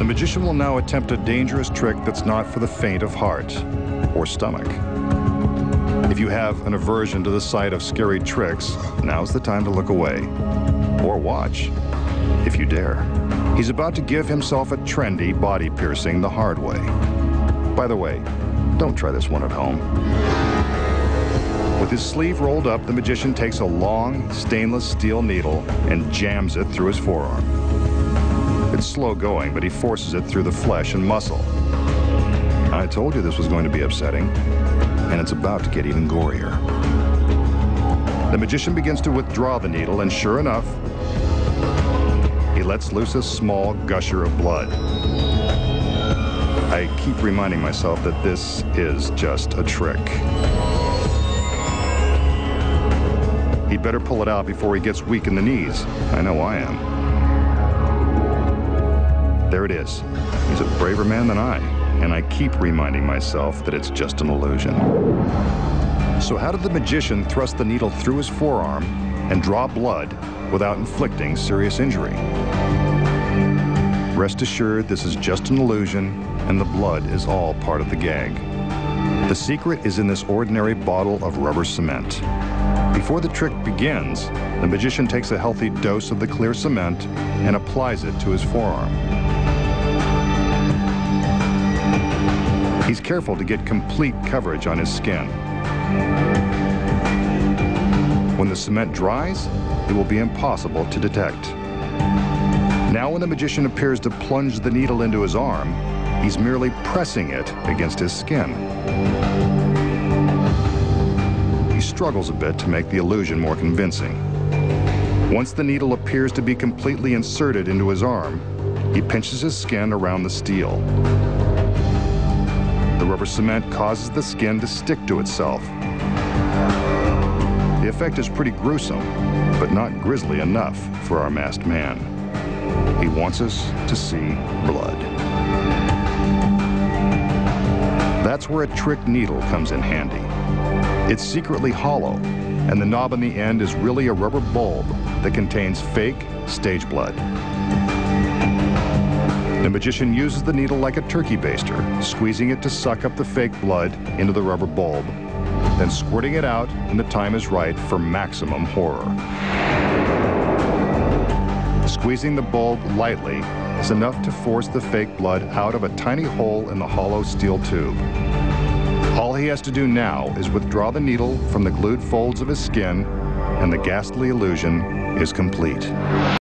The magician will now attempt a dangerous trick that's not for the faint of heart or stomach. If you have an aversion to the sight of scary tricks, now's the time to look away. Or watch, if you dare. He's about to give himself a trendy body piercing the hard way. By the way, don't try this one at home. With his sleeve rolled up, the magician takes a long, stainless steel needle and jams it through his forearm. It's slow going, but he forces it through the flesh and muscle. I told you this was going to be upsetting, and it's about to get even gorier. The magician begins to withdraw the needle, and sure enough, he lets loose a small gusher of blood. I keep reminding myself that this is just a trick. He'd better pull it out before he gets weak in the knees. I know I am. There it is. He's a braver man than I, and I keep reminding myself that it's just an illusion. So how did the magician thrust the needle through his forearm and draw blood without inflicting serious injury? Rest assured, this is just an illusion, and the blood is all part of the gag. The secret is in this ordinary bottle of rubber cement. Before the trick begins, the magician takes a healthy dose of the clear cement and applies it to his forearm. He's careful to get complete coverage on his skin. When the cement dries, it will be impossible to detect. Now when the magician appears to plunge the needle into his arm, he's merely pressing it against his skin. He struggles a bit to make the illusion more convincing. Once the needle appears to be completely inserted into his arm, he pinches his skin around the steel. The rubber cement causes the skin to stick to itself. The effect is pretty gruesome, but not grisly enough for our masked man. He wants us to see blood. That's where a trick needle comes in handy. It's secretly hollow, and the knob on the end is really a rubber bulb that contains fake stage blood. The magician uses the needle like a turkey baster, squeezing it to suck up the fake blood into the rubber bulb, then squirting it out when the time is right for maximum horror. Squeezing the bulb lightly is enough to force the fake blood out of a tiny hole in the hollow steel tube. All he has to do now is withdraw the needle from the glued folds of his skin, and the ghastly illusion is complete.